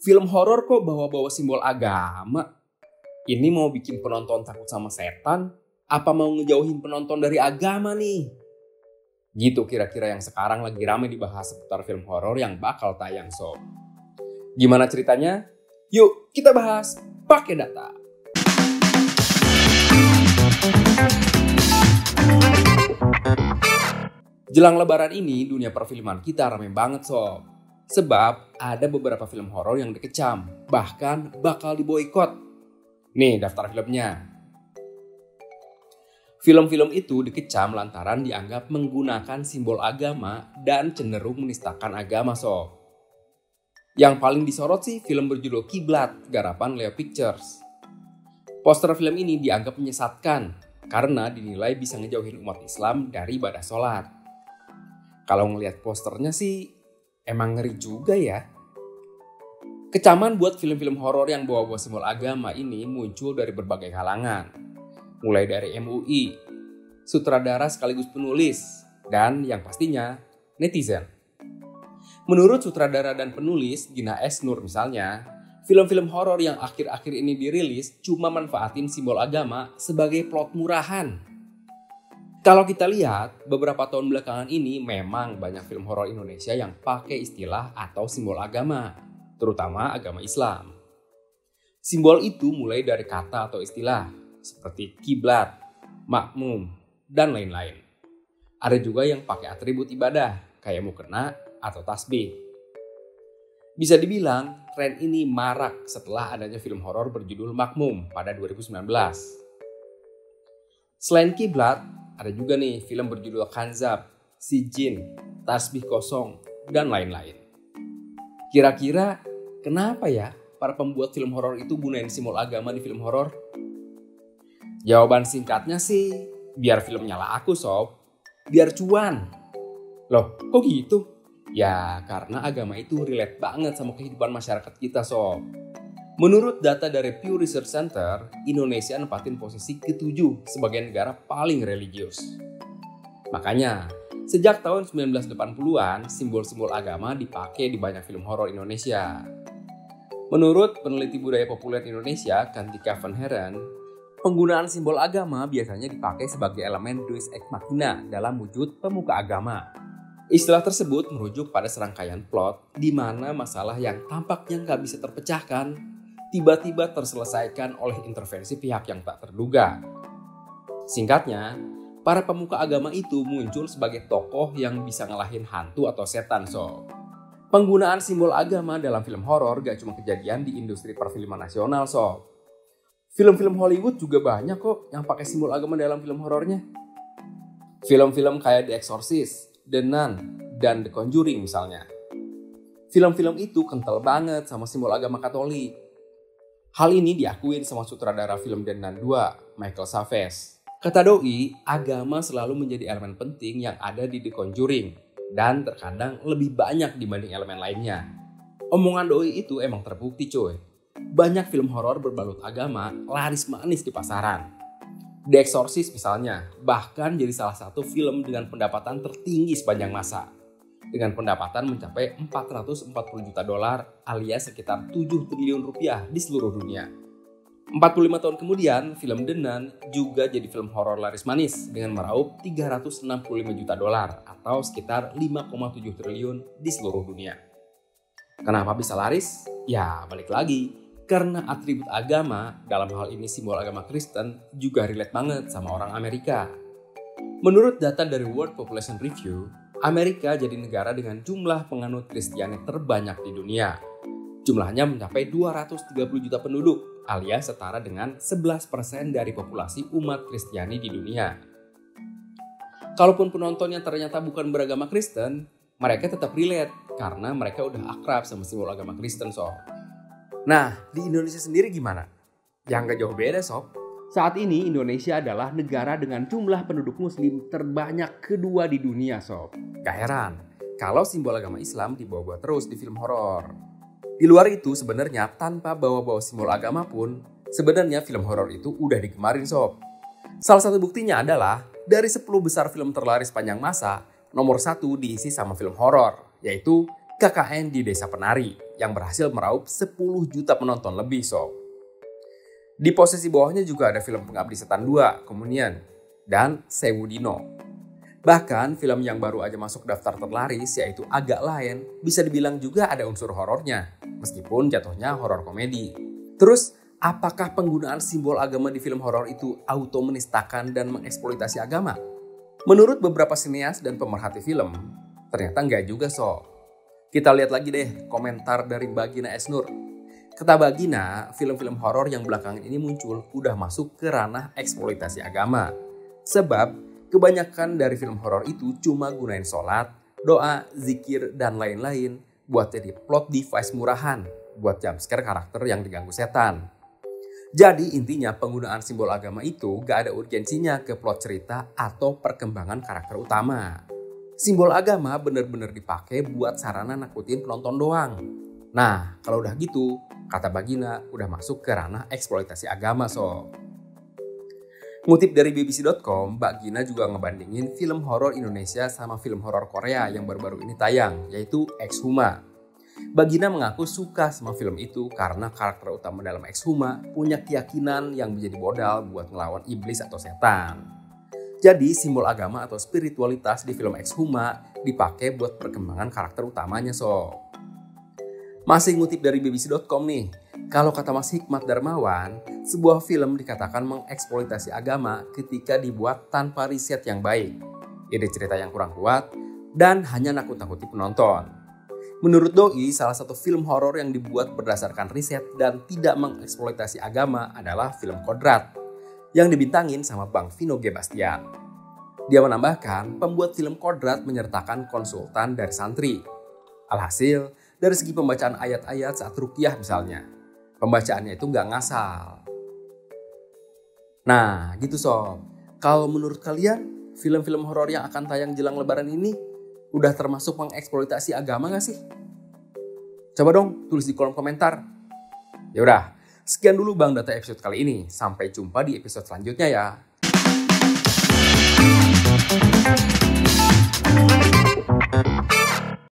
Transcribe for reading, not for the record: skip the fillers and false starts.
Film horor kok bawa-bawa simbol agama? Ini mau bikin penonton takut sama setan? Apa mau ngejauhin penonton dari agama nih? Gitu kira-kira yang sekarang lagi ramai dibahas seputar film horor yang bakal tayang sob. Gimana ceritanya? Yuk kita bahas pakai data. Jelang lebaran ini dunia perfilman kita ramai banget sob. Sebab ada beberapa film horor yang dikecam, bahkan bakal diboikot. Nih daftar filmnya. Film-film itu dikecam lantaran dianggap menggunakan simbol agama dan cenderung menistakan agama sob. Yang paling disorot sih film berjudul Kiblat, garapan Leo Pictures. Poster film ini dianggap menyesatkan karena dinilai bisa ngejauhin umat Islam dari ibadah sholat. Kalau ngelihat posternya sih emang ngeri juga ya. Kecaman buat film-film horor yang bawa-bawa simbol agama ini muncul dari berbagai kalangan. Mulai dari MUI, sutradara sekaligus penulis, dan yang pastinya netizen. Menurut sutradara dan penulis Gina S. Nur misalnya, film-film horor yang akhir-akhir ini dirilis cuma manfaatin simbol agama sebagai plot murahan. Kalau kita lihat, beberapa tahun belakangan ini memang banyak film horor Indonesia yang pakai istilah atau simbol agama, terutama agama Islam. Simbol itu mulai dari kata atau istilah, seperti kiblat, makmum, dan lain-lain. Ada juga yang pakai atribut ibadah, kayak mukena atau tasbih. Bisa dibilang, tren ini marak setelah adanya film horor berjudul Makmum pada 2019. Selain kiblat, ada juga nih film berjudul Kanzab, Si Jin, Tasbih Kosong, dan lain-lain. Kira-kira kenapa ya para pembuat film horor itu gunain simbol agama di film horor? Jawaban singkatnya sih, biar filmnya laku sob, biar cuan. Loh kok gitu? Ya karena agama itu relate banget sama kehidupan masyarakat kita sob. Menurut data dari Pew Research Center, Indonesia nempatin posisi ke-7 sebagai negara paling religius. Makanya, sejak tahun 1980-an, simbol-simbol agama dipakai di banyak film horor Indonesia. Menurut peneliti budaya populer Indonesia, Kantika Van Heren, penggunaan simbol agama biasanya dipakai sebagai elemen deus ex machina dalam wujud pemuka agama. Istilah tersebut merujuk pada serangkaian plot di mana masalah yang tampaknya nggak bisa terpecahkan tiba-tiba terselesaikan oleh intervensi pihak yang tak terduga. Singkatnya, para pemuka agama itu muncul sebagai tokoh yang bisa ngalahin hantu atau setan sob. Penggunaan simbol agama dalam film horor gak cuma kejadian di industri perfilman nasional sob. Film-film Hollywood juga banyak kok yang pakai simbol agama dalam film horornya. Film-film kayak The Exorcist, The Nun, dan The Conjuring misalnya. Film-film itu kental banget sama simbol agama Katolik. Hal ini diakuin sama sutradara film The Nun 2, Michael Savage. Kata doi, agama selalu menjadi elemen penting yang ada di The Conjuring dan terkadang lebih banyak dibanding elemen lainnya. Omongan doi itu emang terbukti coy. Banyak film horor berbalut agama laris manis di pasaran. The Exorcist misalnya, bahkan jadi salah satu film dengan pendapatan tertinggi sepanjang masa. Dengan pendapatan mencapai $440 juta alias sekitar 7 triliun rupiah di seluruh dunia. 45 tahun kemudian, film The Nun juga jadi film horor laris manis dengan meraup $365 juta atau sekitar 5,7 triliun di seluruh dunia. Kenapa bisa laris? Ya balik lagi, karena atribut agama, dalam hal ini simbol agama Kristen, juga relate banget sama orang Amerika. Menurut data dari World Population Review, Amerika jadi negara dengan jumlah penganut Kristiani terbanyak di dunia. Jumlahnya mencapai 230 juta penduduk, alias setara dengan 11% dari populasi umat Kristiani di dunia. Kalaupun penontonnya ternyata bukan beragama Kristen, mereka tetap relate karena mereka udah akrab sama simbol agama Kristen sob. Nah, di Indonesia sendiri gimana? Yang gak jauh beda sob. Saat ini Indonesia adalah negara dengan jumlah penduduk muslim terbanyak kedua di dunia sob. Gak heran kalau simbol agama Islam dibawa-bawa terus di film horor. Di luar itu sebenarnya tanpa bawa-bawa simbol agama pun, sebenarnya film horor itu udah digemarin sob. Salah satu buktinya adalah dari 10 besar film terlaris sepanjang masa, nomor 1 diisi sama film horor, yaitu KKN di Desa Penari yang berhasil meraup 10 juta penonton lebih sob. Di posisi bawahnya juga ada film Pengabdi Setan 2, Komunian, dan Sewu Dino. Bahkan film yang baru aja masuk daftar terlaris yaitu Agak Lain bisa dibilang juga ada unsur horornya, meskipun jatuhnya horor komedi. Terus, apakah penggunaan simbol agama di film horor itu auto menistakan dan mengeksploitasi agama? Menurut beberapa sineas dan pemerhati film, ternyata enggak juga sob. Kita lihat lagi deh komentar dari Bagina Esnur. Kata Bagina, film-film horor yang belakangan ini muncul udah masuk ke ranah eksploitasi agama. Sebab kebanyakan dari film horor itu cuma gunain sholat, doa, zikir, dan lain-lain buat jadi plot device murahan buat jumpscare karakter yang diganggu setan. Jadi intinya penggunaan simbol agama itu gak ada urgensinya ke plot cerita atau perkembangan karakter utama. Simbol agama bener-bener dipakai buat sarana nakutin penonton doang. Nah, kalau udah gitu, kata Bagina udah masuk ke ranah eksploitasi agama sob. Ngutip dari bbc.com, Bagina juga ngebandingin film horor Indonesia sama film horor Korea yang baru-baru ini tayang, yaitu Exhuma. Bagina mengaku suka sama film itu karena karakter utama dalam Exhuma punya keyakinan yang menjadi modal buat ngelawan iblis atau setan. Jadi simbol agama atau spiritualitas di film Exhuma dipakai buat perkembangan karakter utamanya sob. Masih ngutip dari bbc.com nih, kalau kata Mas Hikmat Darmawan, sebuah film dikatakan mengeksploitasi agama ketika dibuat tanpa riset yang baik, ide cerita yang kurang kuat, dan hanya nakut-nakuti penonton. Menurut Doi, salah satu film horor yang dibuat berdasarkan riset dan tidak mengeksploitasi agama adalah film Kodrat, yang dibintangin sama Bang Vino G. Bastian. Dia menambahkan, pembuat film Kodrat menyertakan konsultan dari santri. Alhasil, dari segi pembacaan ayat-ayat saat ruqyah misalnya, pembacaannya itu nggak ngasal. Nah, gitu sob. Kalau menurut kalian, film-film horor yang akan tayang jelang lebaran ini udah termasuk mengeksploitasi agama nggak sih? Coba dong tulis di kolom komentar. Ya udah. Sekian dulu Bang Data episode kali ini. Sampai jumpa di episode selanjutnya ya.